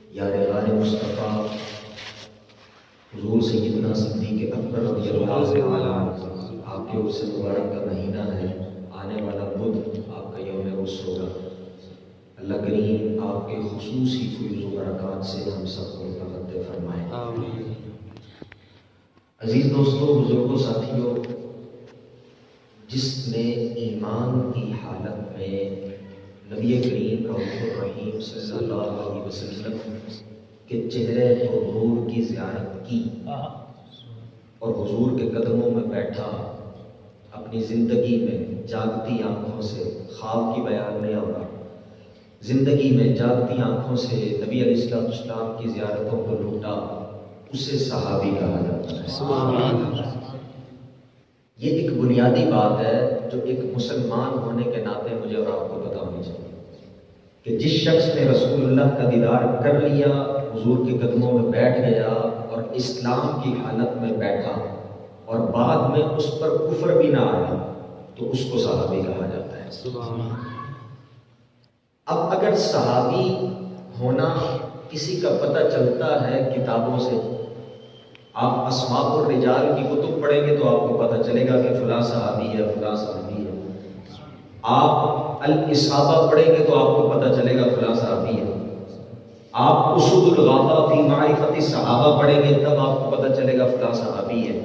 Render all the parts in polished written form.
یارغان مصطفیٰ حضور سیدنا صدیق اکبر رضی اللہ تعالیٰ آپ کے عرص مبارک کا مہینہ ہے، آنے والا بدھ آپ کا یوم عرس ہوگا۔ اللہ کریم آپ کے خصوصی فیض و برکات سے ہم سب کو متغطی فرمائے۔ آمین۔ عزیز دوستو، بزرگوں، ساتھیوں، جس نے ایمان کی حالت میں نبی کریم رؤوف الرحیم صلی اللہ علیہ وسلم کے چہرے حضور کی زیارت کی اور حضور کے قدموں میں بیٹھا، اپنی زندگی میں جاگتی آنکھوں سے، خواب کی بیان نہیں ہوگا، زندگی میں جاگتی آنکھوں سے نبی علیہ السلام کی زیارتوں کو لوٹا، اسے صحابی کہا جاتا ہے۔ سبحان اللہ۔ یہ ایک بنیادی بات ہے جو ایک مسلمان ہونے کے ناطے مجھے اور آپ کو پتہ ہونی چاہیے کہ جس شخص نے رسول اللہ کا دیدار کر لیا، حضور کے قدموں میں بیٹھ گیا اور اسلام کی حالت میں بیٹھا اور بعد میں اس پر کفر بھی نہ آیا تو اس کو صحابی کہا جاتا ہے۔ سبحان اللہ۔ اب اگر صحابی ہونا کسی کا پتہ چلتا ہے کتابوں سے، آپ اسماء الرجال کی کتب پڑھیں گے تو آپ کو پتہ چلے گا کہ فلاں صحابی ہے، فلاں صحابی ہے۔ آپ الاصابہ پڑھیں گے تو آپ کو پتہ چلے گا فلاں صحابی ہے۔ آپ اسود الغابہ فی معرفت الصحابہ پڑھیں گے تب آپ کو پتہ چلے گا فلاں صحابی ہے۔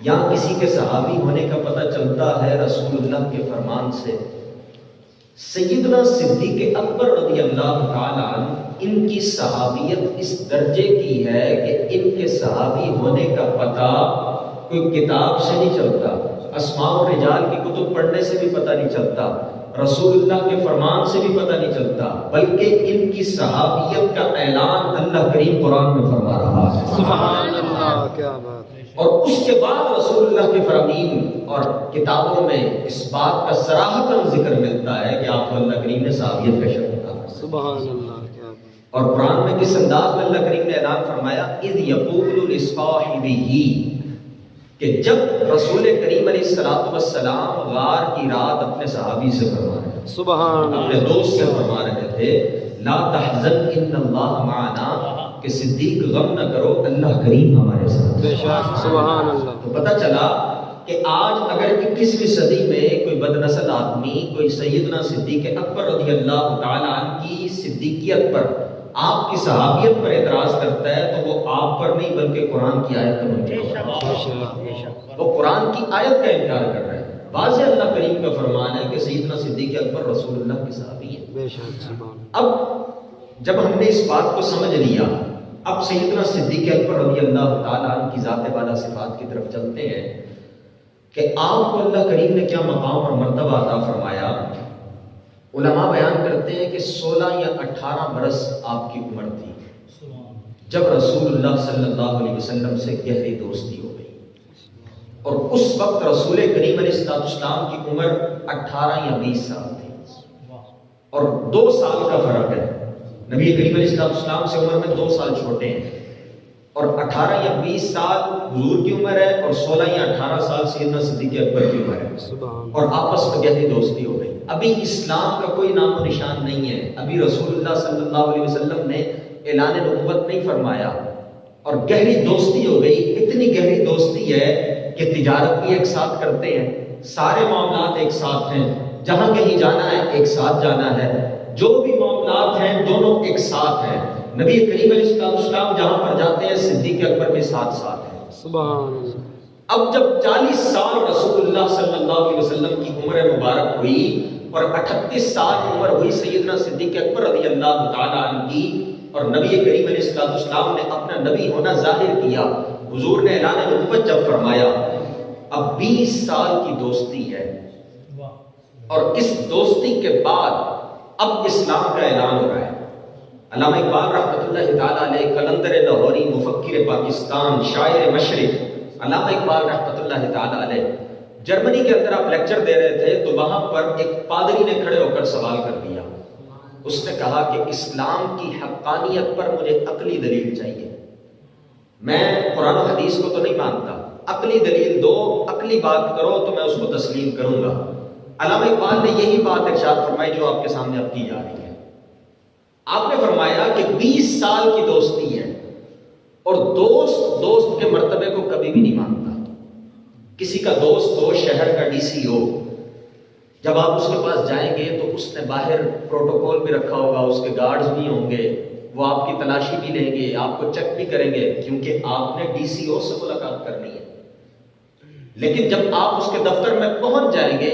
یا کسی کے صحابی ہونے کا پتہ چلتا ہے رسول اللہ کے فرمان سے۔ سیدنا صدیق اکبر رضی اللہ تعالیٰ عنہ، ان کی صحابیت اس درجے کی ہے کہ ان کے صحابی ہونے کا پتہ کوئی کتاب سے نہیں چلتا، اسماء الرجال کی کتب پڑھنے سے بھی پتہ نہیں چلتا، رسول اللہ کے فرمان سے بھی پتہ نہیں چلتا، بلکہ ان کی صحابیت کا اعلان اللہ کریم قرآن میں فرما رہا ہے۔ سبحان اللہ، کیا بات ہے۔ اور اس کے بعد رسول اللہ کے فرامین اور کتابوں میں اس بات کا صراحتاً ذکر ملتا ہے کہ آپ کو اللہ کریم نے صحابیت کا شرف کہا۔ سبحان اللہ، کیا بات۔ اور قرآن میں کس انداز میں اللہ کریم نے اعلان فرمایا، اذ یقول لصاحبہ، کہ جب رسول کریم علیہ السلام غار کی رات اپنے صحابی سے فرما رہے تھے، سبحان اللہ، اپنے دوست سے فرما رہے تھے، لا تحزن ان اللہ معنا، کہ صدیق غم نہ کرو، اللہ کریم ہمارے ساتھ۔ بے شک، سبحان اللہ۔ تو پتہ چلا کہ آج اگر 21ویں صدی میں کوئی بد نسل آدمی کوئی سیدنا صدیق اکبر رضی اللہ تعالیٰ عنہ کی صدیقیت پر، آپ کی صحابیت پر اعتراض کرتا ہے تو وہ آپ پر نہیں بلکہ قرآن کی آیت کا انکار، وہ قرآن کی آیت کا انکار کر رہا ہے۔ واضح اللہ کریم کا فرمان ہے کہ سیدنا صدیق اکبر رسول اللہ کے صحابی ہیں۔ بے شک، اب جب ہم نے اس بات کو سمجھ لیا، اب سیدنا صدیق اکبر رضی اللہ تعالیٰ عنہ کی ذات والا صفات کی طرف چلتے ہیں کہ آپ کو اللہ کریم نے کیا مقام اور مرتبہ عطا فرمایا۔ علماء بیان کرتے ہیں کہ 16 یا 18 برس آپ کی عمر تھی جب رسول اللہ صلی اللہ علیہ وسلم سے گہری دوستی ہو گئی، اور اس وقت رسول کریم علیہ السلام کی عمر 18 یا 20 سال تھی، اور 2 سال کا فرق ہے۔ نبی کریم علیہ السلام سے عمر میں 2 سال چھوٹے ہیں، اور 18 یا 20 سال حضور کی عمر ہے، اور 16 یا 18 سال سیدنا صدیق اکبر کی عمر ہے، اور آپس میں گہری دوستی ہو گئی۔ ابھی اسلام کا کوئی نام و نشان نہیں ہے، ابھی رسول اللہ صلی اللہ علیہ وسلم نے اعلان نبوت نہیں فرمایا، اور گہری دوستی ہو گئی۔ اتنی گہری دوستی ہے کہ تجارت بھی ایک ساتھ کرتے ہیں، سارے معاملات ایک ساتھ ہیں، جہاں کہیں جانا ہے ایک ساتھ جانا ہے، جو بھی معاملات ہیں دونوں ایک ساتھ ہیں۔ نبی کریم علیہ السلام جہاں پر جاتے ہیں صدیق اکبر بھی ساتھ ہیں۔ سبحان اللہ۔ اب جب 40 سال رسول اللہ صلی اللہ علیہ وسلم کی عمر مبارک ہوئی اور 38 سال عمر ہوئی سیدنا صدیق اکبر رضی اللہ تعالیٰ عنہ کی، اور نبی کریم علیہ السلام نے اپنا نبی ہونا ظاہر کیا، حضور نے اعلان نبوت جب فرمایا، اب 20 سال کی دوستی ہے، اور اس دوستی کے بعد اب اسلام کا اعلان ہو رہا ہے۔ علامہ اقبال رحمۃ اللہ تعالیٰ علیہ، قلندر لاہوری، مفکر پاکستان، شاعر مشرق، علامہ اقبال رحمۃ اللہ تعالیٰ علیہ جرمنی کے اندر آپ لیکچر دے رہے تھے تو وہاں پر ایک پادری نے کھڑے ہو کر سوال کر دیا۔ اس نے کہا کہ اسلام کی حقانیت پر مجھے عقلی دلیل چاہیے، میں قرآن و حدیث کو تو نہیں مانتا، عقلی دلیل دو، عقلی بات کرو تو میں اس کو تسلیم کروں گا۔ علامہ اقبال نے یہی بات ارشاد فرمائی جو آپ کے سامنے اب کی جا رہی ہے۔ آپ نے فرمایا کہ 20 سال کی دوستی ہے اور دوست دوست کے مرتبے کو کبھی بھی نہیں مانتا. کسی کا دوست ہو، شہر کا ڈی سی ہو، جب آپ اس کے پاس جائیں گے تو اس نے باہر پروٹوکول بھی رکھا ہوگا، اس کے گارڈز بھی ہوں گے، وہ آپ کی تلاشی بھی لیں گے، آپ کو چیک بھی کریں گے، کیونکہ آپ نے ڈی سی او سے ملاقات کرنی ہے. لیکن جب آپ اس کے دفتر میں پہنچ جائیں گے،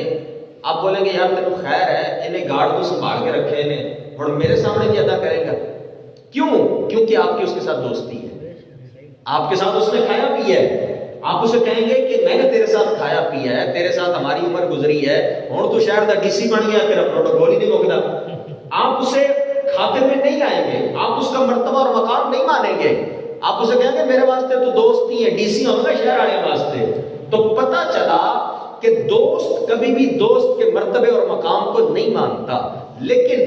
آپ بولیں گے یار تینوں خیر ہے، انہیں گارڈ تو سنبھال کے رکھے انہیں، اور میرے سامنے بھی ادا کرے گا. کیوں؟ کیونکہ آپ کی اس کے ساتھ دوستی ہے، آپ کے ساتھ اس نے کھایا پیا ہے. آپ اسے کہیں گے کہ میں نے تیرے ساتھ کھایا پیا ہے، تیرے ساتھ ہماری عمر گزری ہے، اور تو شہر دا ڈی سی بن گیا، تیرا پروٹوکول ہی نہیں مکدا. آپ اسے کھاتے میں نہیں لائیں گے، آپ اس کا مرتبہ اور مقام نہیں مانیں گے. آپ اسے کہیں گے میرے واسطے تو دوست نہیں ہے، ڈی سی ہوگا شہر والے واسطے. تو پتہ چلا کہ دوست کبھی بھی دوست کے مرتبے اور مقام کو نہیں مانتا. لیکن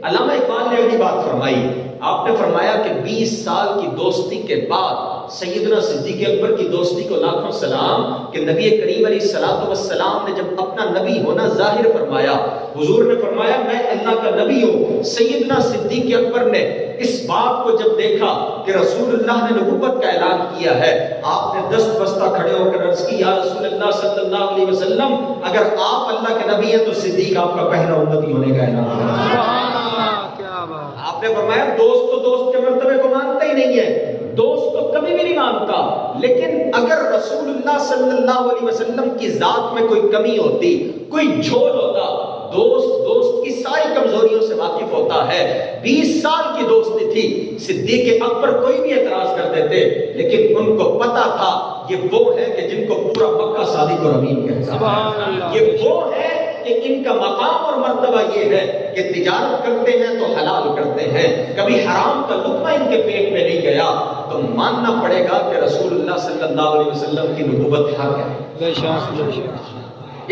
علامہ اقبال نے اگلی بات فرمائی. آپ نے فرمایا کہ 20 سال کی دوستی کے بعد سیدنا صدیق اکبر کی دوستی کو لاکھوں سلام کہ نبی کریم علیہ الصلوۃ والسلام نے جب اپنا نبی ہونا ظاہر فرمایا، حضور نے فرمایا میں اللہ کا نبی ہوں. سیدنا صدیق اکبر نے اس بات کو جب دیکھا کہ رسول اللہ نے نبوت کا اعلان کیا ہے، آپ نے دست بستہ کھڑے ہو کر عرض کی یا رسول اللہ صلی اللہ علیہ وسلم، اگر آپ اللہ کے نبی ہیں تو صدیق آپ کا پہلا امتی ہونے کا اعلان ہے. سبحان اللہ، کیا بات. آپ نے فرمایا دوست تو دوست کے مرتبے کو مانتا ہی نہیں ہے، دوست تو کبھی بھی نہیں مانتا. لیکن اگر رسول اللہ صلی اللہ علیہ وسلم کی ذات میں کوئی کمی ہوتی، کوئی جھول ہوتا، دوست کی ساری کمزوریوں سے واقف ہوتا ہے. 20 سال کی دوستی تھی، صدیق اکبر کوئی بھی اعتراض کر دیتے، لیکن ان کو پتا تھا یہ وہ ہے کہ جن کو پورا مکہ صادق اور امین کہتا ہے. یہ وہ ہے کہ ان کا مقام اور مرتبہ یہ ہے کہ تجارت کرتے ہیں تو حلال کرتے ہیں، کبھی حرام کا لقمہ ان کے پیٹ میں نہیں گیا. تو ماننا پڑے گا کہ رسول اللہ صلی اللہ علیہ وسلم کی نبوت حق ہے. بے شک بے شک.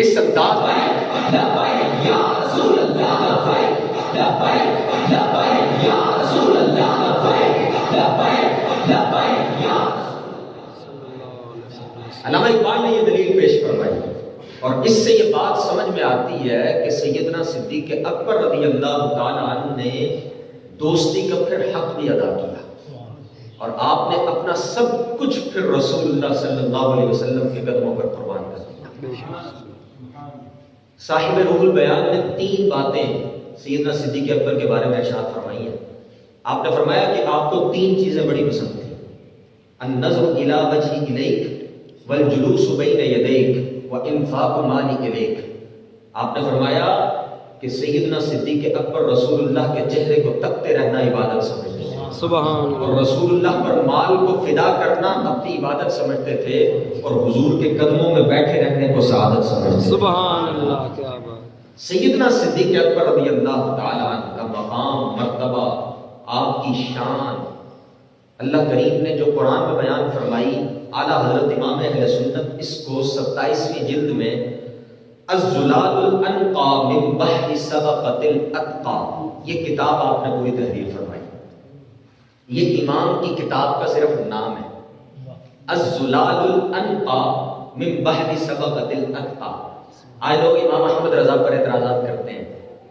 اس انداز میں یا رسول اللہ یا رسول اللہ علامہ اقبال نے یہ دلیل پیش فرمائی، اور اس سے یہ بات سمجھ میں آتی ہے کہ سیدنا صدیق اکبر رضی اللہ تعالیٰ عنہ نے دوستی کا پھر حق بھی ادا کیا، اور آپ نے اپنا سب کچھ پھر رسول اللہ صلی اللہ علیہ وسلم کے قدموں پر قربان کر دیا. صاحب روح البیان نے 3 باتیں سیدنا صدیق اکبر کے بارے میں ارشاد فرمائی ہیں. آپ نے فرمایا کہ آپ کو 3 چیزیں بڑی پسند تھیں: النظر الی وجہ الیک والجلوس بین یدیک وانفاق مالی الیک. آپ نے فرمایا کہ سیدنا صدیق اکبر رسول اللہ کے چہرے کو تکتے رہنا عبادت سمجھتے تھے، سبحان اللہ، اور رسول اللہ پر مال کو فدا کرنا اپنی عبادت سمجھتے تھے، اور حضور کے قدموں میں بیٹھے رہنے کو سعادت سمجھتے تھے. سبحان اللہ، کیا بات. سیدنا صدیق اکبر رضی اللہ تعالیٰ عنہ کا مقام، مرتبہ، آپ کی شان اللہ کریم نے جو قرآن میں بیان فرمائی. اعلیٰ حضرت امام اہل سنت اس کو 27ویں جلد میں الزلال الانقا من بحر سبقت الاتقا، یہ کتاب آپ نے پوری تحریر فرمائی. یہ امام کی کتاب کا صرف نام ہے، الزلال الانقا من بحر سبقت الاتقا. آئے لوگ امام احمد رضا پر اعتراضات کرتے ہیں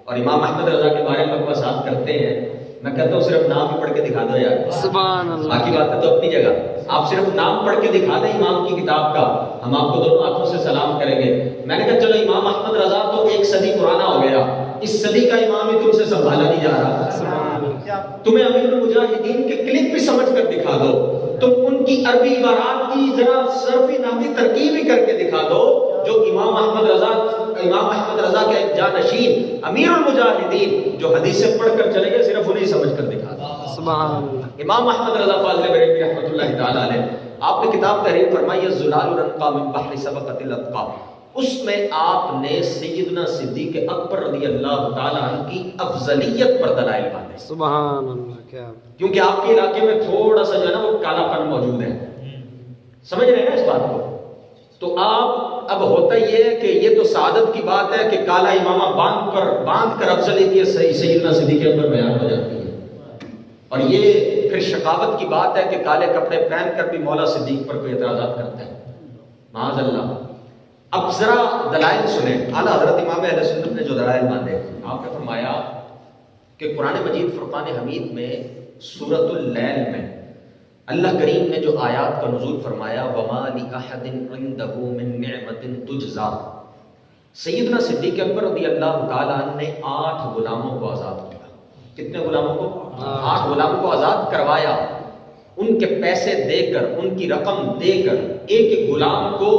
اور امام احمد رضا کے بارے میں بکواسات کرتے ہیں. میں کہتا ہوں صرف نام ہی پڑھ کے دکھا دو یار، سبحان اللہ، باقی باتیں تو اپنی جگہ. آپ صرف نام پڑھ کے دکھا دیں امام کی کتاب کا، ہم آپ کو دونوں ہاتھوں سے سلام کریں گے. میں نے کہا چلو امام احمد رضا تو 1 صدی پرانا ہو گیا، اس صدی کا امام ہی تم سے سنبھالا نہیں جا رہا. تمہیں امیر المجاہدین کے کلپ بھی سمجھ کر دکھا دو، تم ان کی عربی عبارات کی ذرا صرفی نحوی ترکیب ہی کر کے دکھا دو جو امام احمد رضا کے ایک جانشین امیر المجاہدین جو حدیثیں پڑھ کر چلے گئے، صرف انہیں سمجھ کر دکھا دو. سبحان اللہ. امام احمد رضا فاضل بریلوی رحمۃ اللہ تعالیٰ علیہ، آپ نے کتاب تحریر فرمائی الزلال الانقا من بحر سبقت الاتقا. اس میں آپ نے سیدنا صدیق اکبر رضی اللہ تعالیٰ عنہ کی افضلیت پر دلائل باندھے. سبحان اللہ، کیا. کیونکہ آپ کے علاقے میں تھوڑا سا جو ہے نا وہ کالا پن موجود ہے، سمجھ رہے ہیں نا اس بات کو. تو آپ اب ہوتا یہ ہے کہ یہ تو سعادت کی بات ہے کہ کالا امامہ باندھ کر افضلیت سیدنا صدیق اکبر بیان ہو جاتی ہے، اور یہ پھر شقاوت کی بات ہے کہ کالے کپڑے پہن کر بھی مولا صدیق پر کوئی اعتراضات کرتا ہے، معاذ اللہ. اب ذرا دلائل سنیں. اعلیٰ حضرت امام اہل سنت نے جو دلائل باندھے، آپ نے فرمایا کہ قرآن مجید فرقان حمید میں سورۃ اللیل میں اللہ کریم نے جو آیات کا نزول فرمایا وَمَا لِأَحَدٍ عِندَهُ مِن نِعْمَةٍ تُجْزَىٰ، سیدنا صدیق اکبر رضی اللہ تعالیٰ عنہ نے 8 غلاموں کو آزاد کیا۔ کتنے غلاموں کو؟ 8 غلاموں کو آزاد کروایا، ان کے پیسے دے کر، ان کی رقم دے کر ایک ایک غلام کو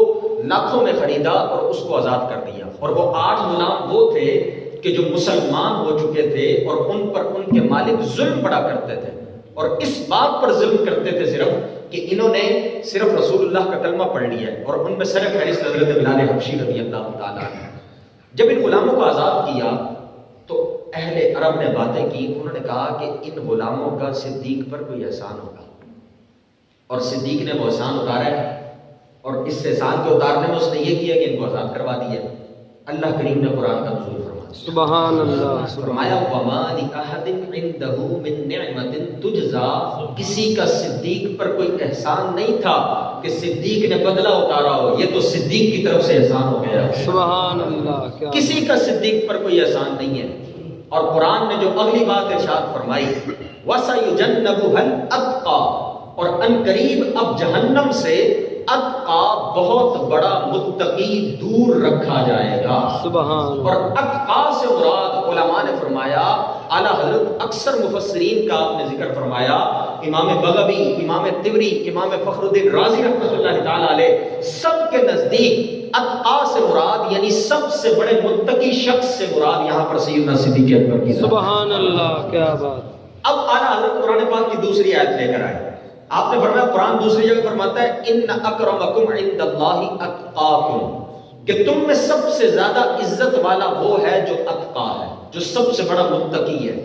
لاکھوں میں خریدا اور اس کو آزاد کر دیا۔ اور وہ 8 غلام وہ تھے کہ جو مسلمان ہو چکے تھے اور ان پر ان کے مالک ظلم بڑا کرتے تھے، اور اس بات پر ظلم کرتے تھے صرف کہ انہوں نے صرف رسول اللہ کا کلمہ پڑھ لیا ہے، اور ان میں سر فہرست حضرت بلال حبشی رضی اللہ تعالیٰ عنہ۔ جب ان غلاموں کو آزاد کیا تو اہل عرب نے باتیں کی، انہوں نے کہا کہ ان غلاموں کا صدیق پر کوئی احسان ہوگا، اور صدیق نے وہ احسان اتارا ہے، اور اس احسان کے اتارنے میں اس نے یہ کیا کہ ان کو آزاد کروا دیا۔ اللہ کریم نے قرآن کا نزول فرمایا، سبحان اللہ، فرمایا وَمَا لِأَحَدٍ عِندَهُ مِن نِعْمَةٍ تُجْزَىٰ، کسی کا صدیق پر کوئی احسان نہیں تھا کہ صدیق نے بدلہ اتارا ہو، یہ تو صدیق کی طرف سے احسان ہو گیا۔ سبحان اللہ، کسی کا صدیق پر کوئی احسان نہیں ہے۔ اور قرآن نے جو اگلی بات ارشاد فرمائی وَسَيُجَنَّبُهَا الْأَتْقَىٰ، اور ان قریب اب جہنم سے اتقا بہت بڑا متقی دور رکھا جائے گا۔ سبحان، اور اتقا سے مراد علماء نے فرمایا، اعلیٰ حضرت اکثر مفسرین کا آپ نے ذکر فرمایا، امام بغوی، امام طبری، امام فخر الدین رازی رحمۃ اللہ تعالی علیہ، سب کے نزدیک اتقا سے مراد یعنی سب سے بڑے متقی شخص سے مراد یہاں پر سیدنا صدیق اکبر کی۔ سبحان اللہ، کیا بات۔ اب اعلیٰ حضرت قرآن پاک کی دوسری آیت لے کر آئے۔ آپ نے فرمایا، قرآن دوسری جگہ فرماتا ہے ان اکرمکم عند اللہ اتقاکم، کہ تم میں سب سے زیادہ عزت والا وہ ہے جو اتقا ہے، جو سب سے بڑا متقی ہے۔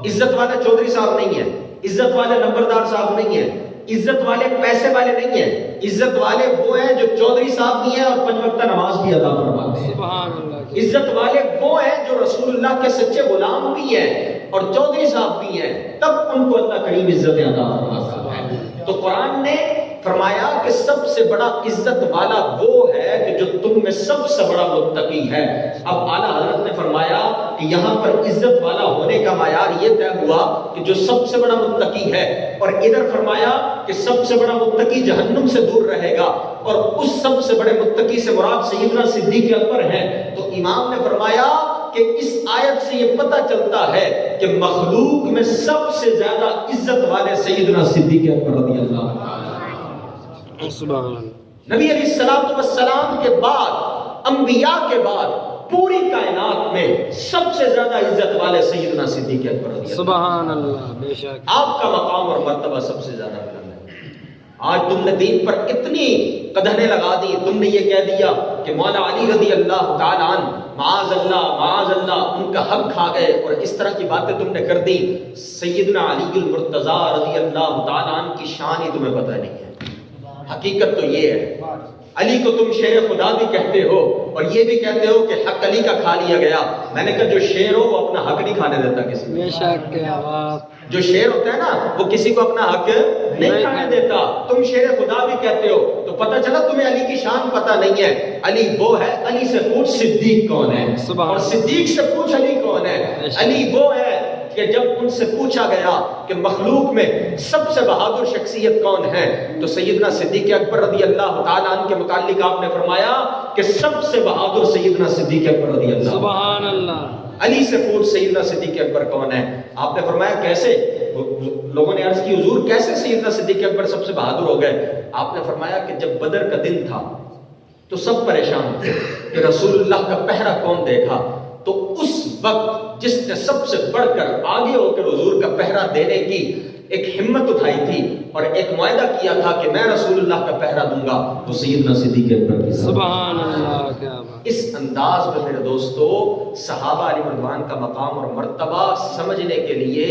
عزت والے چودھری صاحب نہیں ہے، عزت والے نمبردار صاحب نہیں ہے، عزت والے پیسے والے نہیں ہیں، عزت والے وہ ہیں جو چودھری صاحب بھی ہیں اور 5 وقتہ نماز بھی ادا فرماتے ہیں۔ سبحان اللہ۔ عزت والے وہ ہیں جو رسول اللہ کے سچے غلام بھی ہیں اور چودھری صاحب بھی ہیں، تب ان کو اللہ کریم عزت عطا فرماتا ہے۔ تو قرآن نے فرمایا کہ سب سے بڑا عزت والا وہ ہے کہ جو تم میں سب سے بڑا متقی ہے۔ اب اعلیٰ حضرت نے فرمایا کہ یہاں پر عزت والا ہونے کا معیار یہ طے ہوا کہ جو سب سے بڑا متقی ہے، اور ادھر فرمایا کہ سب سے بڑا متقی جہنم سے دور رہے گا، اور اس سب سے بڑے متقی سے مراد سیدنا صدیق اکبر ہیں۔ تو امام نے فرمایا کہ اس آیت سے یہ پتہ چلتا ہے کہ مخلوق میں سب سے زیادہ عزت والے سیدنا صدیق اکبر رضی اللہ عنہ۔ سبحان اللہ۔ نبی علیہ الصلوۃ والسلام کے بعد، انبیاء کے بعد پوری کائنات میں سب سے زیادہ عزت والے سیدنا صدیق اکبر رضی اللہ۔ سبحان اللہ، بے شک آپ کا مقام اور مرتبہ سب سے زیادہ بلند ہے۔ آج تم نے دین پر اتنی قدحیں لگا دی، تم نے یہ کہہ دیا کہ مولا علی رضی اللہ تعالیٰ عنہ معاذ اللہ ان کا حق کھا گئے، اور اس طرح کی باتیں تم نے کر دی۔ سیدنا علی المرتضیٰ رضی اللہ تعالیٰ عنہ کی شان ہی تمہیں پتہ نہیں ہے۔ حقیقت تو یہ ہے، علی کو تم شیر خدا بھی کہتے ہو اور یہ بھی کہتے ہو کہ حق علی کا کھا لیا گیا۔ میں نے کہا جو شیر ہو وہ اپنا حق نہیں کھانے دیتا کسی کو۔ بے شک کیا بات۔ جو شیر ہوتا ہے نا وہ کسی کو اپنا حق نہیں کھانے دیتا۔ تم شیر خدا بھی کہتے ہو، تو پتہ چلا تمہیں علی کی شان پتہ نہیں ہے۔ علی وہ ہے، علی سے پوچھ صدیق کون ہے، اور صدیق سے پوچھ علی کون ہے۔ علی وہ ہے کہ جب ان سے پوچھا گیا کہ مخلوق میں سب سے بہادر شخصیت کون ہے، تو سیدنا صدیق اکبر رضی اللہ تعالیٰ عنہ کے متعلق آپ نے فرمایا کہ سب سے بہادر سیدنا صدیق اکبر رضی اللہ۔ سبحان اللہ۔ علی سے پوچھ سیدنا صدیق اکبر کون ہے۔ آپ نے فرمایا کیسے؟ لوگوں نے عرض کی حضور کیسے سیدنا صدیق اکبر سب سے بہادر ہو گئے؟ آپ نے فرمایا کہ جب بدر کا دن تھا تو سب پریشان تھے کہ رسول اللہ کا پہرا کون دیکھا، تو اس وقت جس نے سب سے بڑھ کر آگے ہو کر حضور کا پہرا دینے کی ایک ہمت اٹھائی تھی اور ایک معاہدہ کیا تھا کہ میں رسول اللہ کا پہرا دوں گا، وہ سیدنا صدیق اکبر کی۔ سبحان اللہ، کیا بات۔ اس انداز میں میرے دوستو صحابہ علیہ رضوان کا مقام اور مرتبہ سمجھنے کے لیے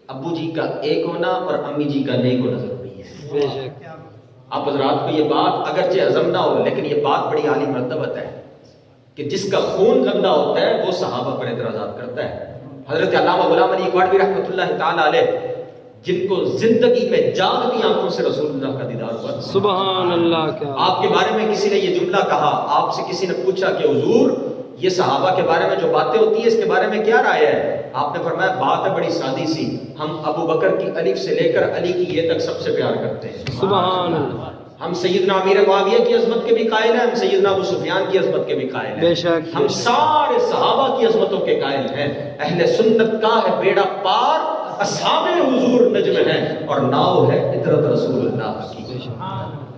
ابو جی کا ایک ہونا اور امی جی کا نیک ہونا ضروری ہے۔ بے شک آپ حضرات کو یہ بات اگرچہ ہضم نہ ہو، لیکن یہ بات بڑی عالی مرتبت ہے کہ جس کا خون گندا ہوتا ہے وہ صحابہ پر اعتراضات کرتا ہے۔ حضرت علامہ غلام علی اکواڑوی رحمۃ اللہ تعالی علیہ، جن کو زندگی میں جاگتی آنکھوں سے رسول اللہ کا دیدار ہوا، سبحان اللہ، کیا آپ کے بارے میں کسی نے یہ جملہ کہا، آپ سے کسی نے پوچھا کہ حضور یہ صحابہ کے بارے میں جو باتیں ہوتی ہیں اس کے بارے میں کیا رائے ہے؟ آپ نے فرمایا بات ہے بڑی سادی سی، ہم ابو بکر کی الف سے لے کر علی کی یہ تک سب سے پیار کرتے ہیں۔ سبحان اللہ۔ ہم سیدنا امیر معاویہ کی عظمت کے بھی قائل ہیں، ہم سیدنا ابو سفیان کی عظمت کے بھی قائل ہیں، بے شک ہم سارے صحابہ کی عظمتوں کے قائل ہیں۔ اہل سنت کا ہے بیڑا پار، اصحاب حضور نجم ہیں، اور ناؤ ہے عطرت رسول اللہ کی۔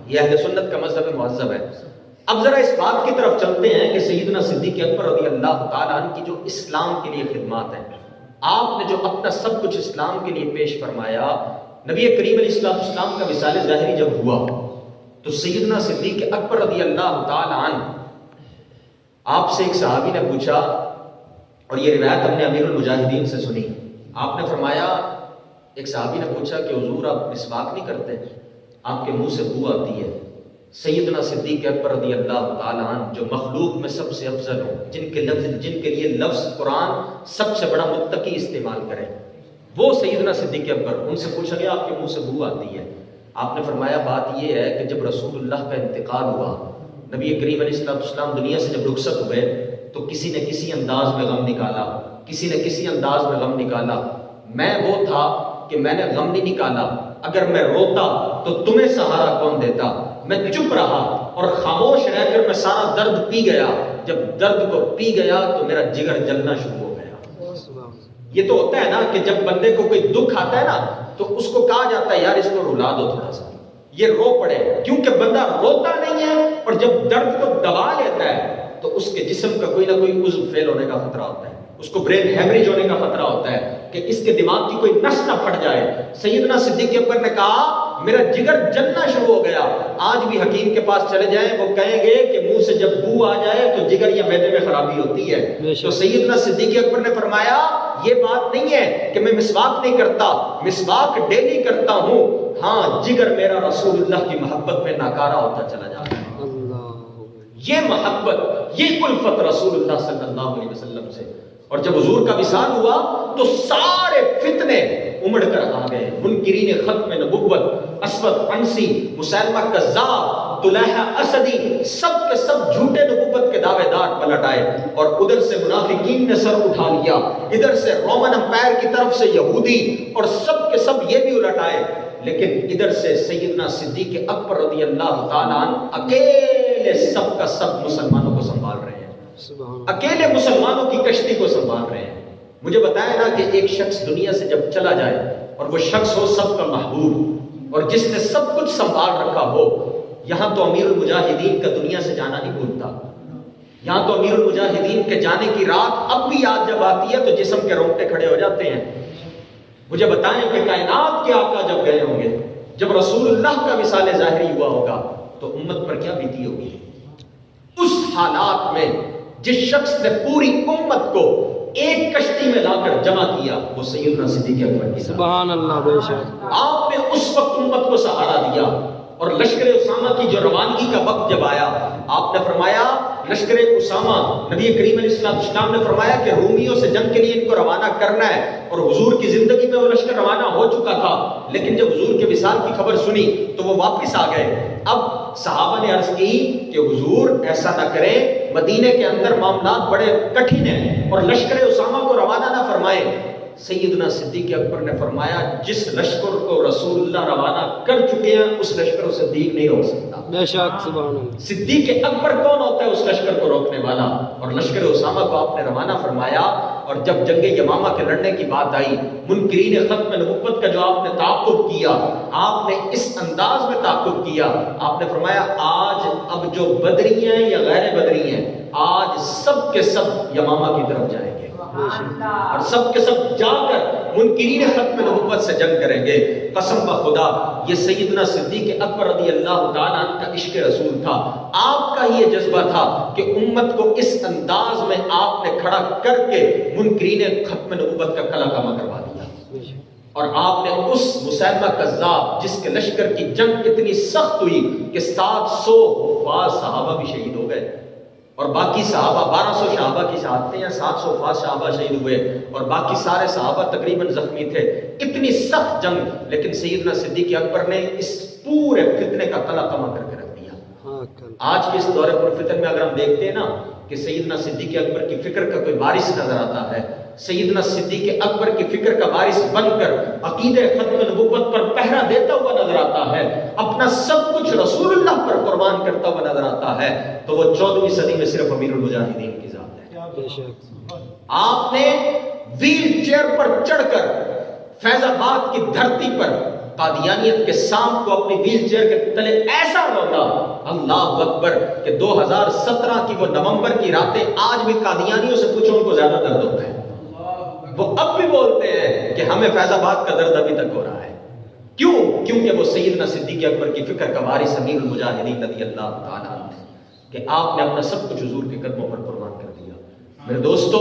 یہ اہل سنت کا مذہب مہذب ہے۔ اب ذرا اس بات کی طرف چلتے ہیں کہ سیدنا صدیق اکبر رضی اللہ تعالیٰ عنہ کی جو اسلام کے لیے خدمات ہیں، آپ نے جو اپنا سب کچھ اسلام کے لیے پیش فرمایا، نبی کریم علیہ السلام کا وصال ظاہری جب ہوا تو سیدنا صدیق اکبر رضی اللہ تعالیٰ عنہ آپ سے ایک صحابی نے پوچھا، اور یہ روایت ہم نے امیر المجاہدین سے سنی، آپ نے فرمایا، ایک صحابی نے پوچھا کہ حضور آپ مسواک نہیں کرتے، آپ کے منہ سے بو آتی ہے۔ سیدنا صدیق اکبر رضی اللہ تعالیٰ عنہ جو مخلوق میں سب سے افضل ہوں، جن کے لیے لفظ قرآن سب سے بڑا متقی استعمال کریں، وہ سیدنا صدیق اکبر، ان سے پوچھا گیا آپ کے منہ سے بو آتی ہے۔ آپ نے فرمایا بات یہ ہے کہ جب رسول اللہ کا انتقال ہوا، نبی کریم علیہ السلام دنیا سے جب رخصت ہوئے تو کسی نے کسی انداز میں غم نکالا، کسی نے کسی انداز میں غم نکالا۔ میں وہ تھا کہ میں نے غم نہیں نکالا، اگر میں روتا تو تمہیں سہارا کون دیتا؟ میں چپ رہا اور خاموش رہ کر میں سارا درد پی گیا، جب درد کو پی گیا تو میرا جگر جلنا شروع ہو گیا۔ یہ تو ہوتا ہے نا کہ جب بندے کو کوئی دکھ آتا ہے نا تو اس کو کہا جاتا ہے یار اس کو رلا دو تھوڑا سا، یہ رو پڑے، کیونکہ بندہ روتا نہیں ہے اور جب درد کو دبا لیتا ہے تو اس کے جسم کا کوئی نہ کوئی عضو فیل ہونے کا خطرہ ہوتا ہے، اس کو برین ہیمریج ہونے کا خطرہ ہوتا ہے کہ اس کے دماغ کی کوئی نس نہ پھٹ جائے۔ سیدنا صدیق اکبر نے کہا میرا جگر جلنا شروع ہو گیا۔ آج بھی حکیم کے پاس چلے جائیں، وہ کہیں گے کہ منہ سے جب بو آ جائے تو جگر یا معدے میں خرابی ہوتی ہے۔ تو سیدنا صدیق اکبر نے فرمایا یہ بات نہیں ہے کہ میں مسواک نہیں کرتا، مسواک ڈیلی کرتا ہوں، ہاں جگر میرا رسول اللہ کی محبت میں ناکارہ ہوتا چلا جاتا ہے۔ یہ محبت، یہ الفت رسول اللہ صلی اللہ علیہ وسلم سے۔ اور جب حضور کا وصال ہوا تو سارے فتنے امڑ کر آ گئے، منکرین ختم نبوت، اسود عنسی، مسیلمہ کذاب، طلحہ اسدی، سب کے سب جھوٹے نبوت کے دعوے دار پلٹ آئے، اور ادھر سے منافقین نے سر اٹھا لیا، ادھر سے رومن امپائر کی طرف سے یہودی، اور سب کے سب یہ بھی الٹ آئے، لیکن ادھر سے سیدنا صدیق اکبر رضی اللہ تعالیٰ عنہ اکیلے سب کا سب مسلمانوں کو سنبھال رہے ہیں، اکیلے مسلمانوں کی کشتی کو سنبھال رہے ہیں۔ مجھے بتایا نا کہ ایک شخص دنیا سے جب چلا جائے اور وہ شخص ہو سب کا محبوب اور جس نے سب کچھ سنبھال رکھا ہو، یہاں تو امیر المجاہدین کا دنیا سے جانا نہیں بھولتا، یہاں تو امیر المجاہدین کے جانے کی رات اب بھی یاد جب آتی ہے تو جسم کے رونگٹے کھڑے ہو جاتے ہیں۔ مجھے بتائیں کہ کائنات کے آقا جب گئے ہوں گے، جب رسول اللہ کا وصال ظاہری ہوا ہوگا تو امت پر کیا بیتی ہوگی؟ اس حالات میں جس شخص نے پوری امت کو ایک کشتی میں لا کر جمع کیا وہ سیدنا صدیق اکبر کی۔ سبحان اللہ، بے شک آپ نے اس وقت امت کو سہارا دیا، اور لشکر اسامہ کی جو روانگی کا وقت جب آیا، آپ نے فرمایا لشکر اسامہ، نبی کریم علیہ السلام نے فرمایا کہ رومیوں سے جنگ کے لیے ان کو روانہ کرنا ہے، اور حضور کی زندگی میں وہ لشکر روانہ ہو چکا تھا، لیکن جب حضور کے وصال کی خبر سنی تو وہ واپس آ گئے۔ اب صحابہ نے عرض کی کہ حضور ایسا نہ کریں، مدینے کے اندر معاملات بڑے کٹھن ہیں اور لشکر اسامہ کو روانہ نہ فرمائیں۔ سیدنا صدیق اکبر نے فرمایا جس لشکر کو رسول اللہ روانہ کر چکے ہیں اس لشکر کو صدیق نہیں روک سکتا۔ بے شک سبحان اللہ۔ صدیق اکبر کون ہوتا ہے اس لشکر کو روکنے والا؟ اور لشکر اسامہ کو آپ نے روانہ فرمایا، اور جب جنگ یمامہ کے لڑنے کی بات آئی، منکرین ختم نبوت کا جو آپ نے تعاقب کیا، آپ نے اس انداز میں تعاقب کیا، آپ نے فرمایا آج اب جو بدری ہیں یا غیر بدری ہیں، آج سب کے سب یمامہ کی طرف جائیں گے اور سب کے سب جا کر منکرین ختم نبوت سے جنگ کریں گے۔ قسم بخدا یہ سیدنا صدیق اکبر رضی اللہ تعالیٰ عنہ کا عشق رسول تھا، آپ کا یہ جذبہ تھا کہ امت کو اس انداز میں آپ نے کھڑا کر کے منکرین ختم نبوت کا کلا کما کروا دیا، اور آپ نے اس مسیلمہ کذاب جس کے لشکر کی جنگ اتنی سخت ہوئی کہ 700 حفاظ صحابہ بھی شہید ہو گئے، اور باقی صحابہ 1200 صحابہ کی شہادتیں ہیں، 700 حفاظ صحابہ شہید ہوئے، اور باقی سارے صحابہ تقریباً زخمی تھے، اتنی سخت جنگ، لیکن سیدنا صدیق اکبر نے اس پورے فتنے کا کلا کما کر کے رکھ دیا۔ آج کے اس دور پر فتن میں اگر ہم دیکھتے ہیں نا کہ سیدنا صدیق اکبر کی فکر کا کوئی وارث نظر آتا ہے، سیدنا صدیق اکبر کی فکر کا وارث بن کر عقیدہ ختم نبوت پر پہرا دیتا ہوا نظر آتا ہے، اپنا سب کچھ رسول اللہ پر قربان کرتا ہوا نظر آتا ہے، تو وہ 14ویں صدی میں صرف امیر المجاہدین کی ذات ہے۔ بے شک آپ نے ویل چیئر پر چڑھ کر فیض آباد کی دھرتی پر قادیانیت کے سانپ کو اپنی ویل چیئر کے تلے ایسا روتا، اللہ اکبر، کہ 2017 کی وہ نومبر کی راتیں آج بھی قادیانیوں سے پوچھو ان کو زیادہ درد ہوتا ہے۔ وہ اب بھی بولتے ہیں کہ ہمیں فیض آباد کا درد ابھی تک ہو رہا ہے۔ کیوں؟ کیونکہ وہ سیدنا صدیق اکبر کی فکر کا وارث امیر المجاہدین رضی اللہ تعالیٰ عنہ کہ آپ نے اپنا سب کچھ حضور کے قدموں پر قربان کر دیا۔ میرے دوستو،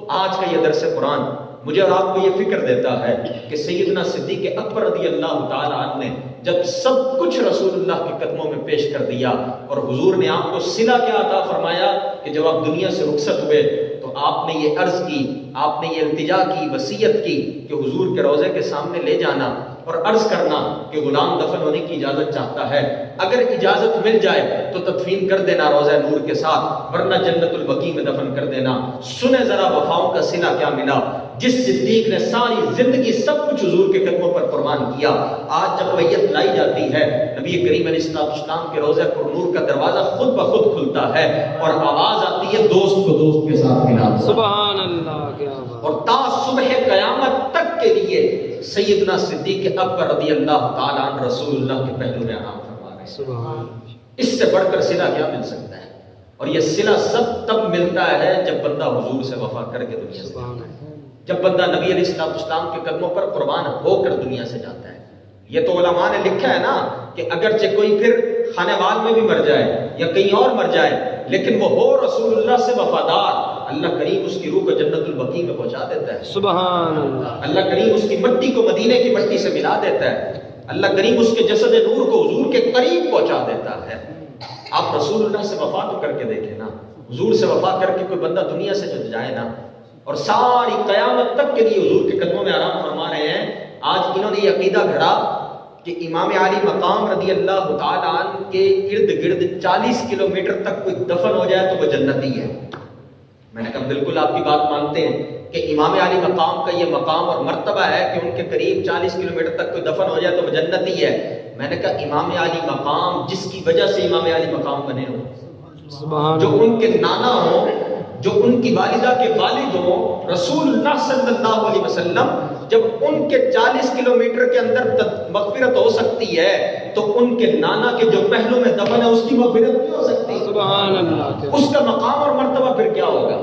آج کا یہ درس قرآن مجھے اور آپ کو یہ فکر دیتا ہے کہ سیدنا صدیق اکبر رضی اللہ تعالیٰ عنہ نے جب سب کچھ رسول اللہ کے قدموں میں پیش کر دیا اور حضور نے آپ کو صلہ کیا عطا فرمایا کہ جب آپ دنیا سے رخصت ہوئے تو آپ نے یہ عرض کی، آپ نے یہ التجا کی، وصیت کی کہ حضور کے روضے کے سامنے لے جانا اور عرض کرنا کہ غلام دفن ہونے کی اجازت چاہتا ہے، اگر اجازت مل جائے تو تدفین کر دینا روضہ نور کے ساتھ، ورنہ جنت البقیع میں دفن کر دینا۔ سنیں ذرا وفاؤں کا صلہ کیا ملا۔ جس صدیق نے ساری زندگی سب کچھ حضور کے قدموں پر قربان کیا، آج جب میت لائی جاتی ہے نبی کریم علیہ السلام کے روضہ پر نور کا دروازہ خود بخود کھلتا ہے اور آواز آتی ہے دوست کو دوست کے ساتھ ملا۔ سبحان اللہ، کیا بات۔ اور تا صبح قیامت تک کے لیے سیدنا صدیق اکبر رضی اللہ تعالیٰ عنہ رسول اللہ کے پہلو میں آرام فرما رہے ہیں۔ سبحان اللہ۔ اس سے بڑھ کر صلہ کیا مل سکتا ہے؟ اور یہ صلہ سب تب ملتا ہے جب بندہ حضور سے وفا کر کے دنیا سے جاتا ہے، جب بندہ نبی علیہ السلام کے قدموں پر قربان ہو کر دنیا سے جاتا ہے۔ یہ تو علماء نے لکھا ہے نا کہ اگرچہ کوئی پھر خانہ وال میں بھی مر جائے یا کہیں اور مر جائے، لیکن وہ ہو رسول اللہ سے وفادار، اللہ کریم اس کی روح کو جنت البقیع میں پہنچا دیتا ہے۔ سبحان اللہ۔ اللہ کریم اس کی مٹی کو مدینے کی مٹی سے ملا دیتا ہے، اللہ کریم اس کے جسد نور کو حضور کے قریب پہنچا دیتا ہے۔ آپ رسول اللہ سے وفا تو کر کے دیکھیں نا، حضور سے وفا کر کے کوئی بندہ دنیا سے جب جائے نا اور ساری قیامت تک کے لیے حضور کے قدموں میں آرام فرما رہے ہیں۔ آج انہوں نے یہ عقیدہ گھڑا کہ امام علی مقام رضی اللہ تعالیٰ عنہ کے ارد گرد 40 کلومیٹر تک کوئی دفن ہو جائے تو وہ جنتی ہے۔ میں نے کہا بالکل آپ کی بات مانتے ہیں کہ امام علی مقام کا یہ مقام اور مرتبہ ہے کہ ان کے قریب 40 کلومیٹر تک کوئی دفن ہو جائے تو وہ جنتی ہے۔ میں نے کہا امام علی مقام جس کی وجہ سے امام علی مقام بنے ہوں، جو ان کے نانا ہوں، جو ان کی والدہ کے والد ہوں، رسول اللہ صلی اللہ علیہ وسلم، جب ان کے 40 کلومیٹر کے اندر مغفرت ہو سکتی ہے تو ان کے نانا کے جو پہلو میں دفن ہے اس کی مغفرت نہیں ہو سکتی؟ سبحان اللہ۔ اس کا مقام اور مرتبہ پھر کیا ہوگا؟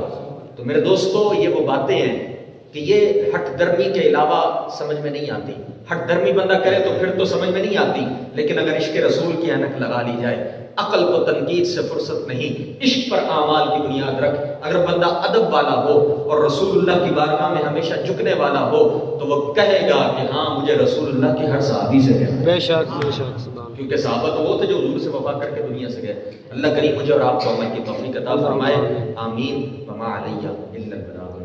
تو میرے دوستو، یہ وہ باتیں ہیں کہ یہ ہٹ درمی کے علاوہ سمجھ میں نہیں آتی۔ ہٹ درمی بندہ کرے تو پھر تو سمجھ میں نہیں آتی، لیکن اگر عشق رسول کی اینک لگا لی جائے، عقل کو تنقید سے فرصت نہیں، عشق پر اعمال کی بنیاد رکھ، اگر بندہ ادب والا ہو اور رسول اللہ کی بارگاہ میں ہمیشہ جھکنے والا ہو تو وہ کہے گا کہ ہاں مجھے رسول اللہ کے ہر صحابی سے پیار ہے۔ بے شک بے شک، سبحان۔ کیونکہ صحابہ تو وہ تھے جو حضور سے وفا کر کے دنیا سے گئے۔ اللہ کریم مجھے اور آپ کو عمل کی توفیق عطا فرمائے، آمین۔ وما علیہ الا البلاغ۔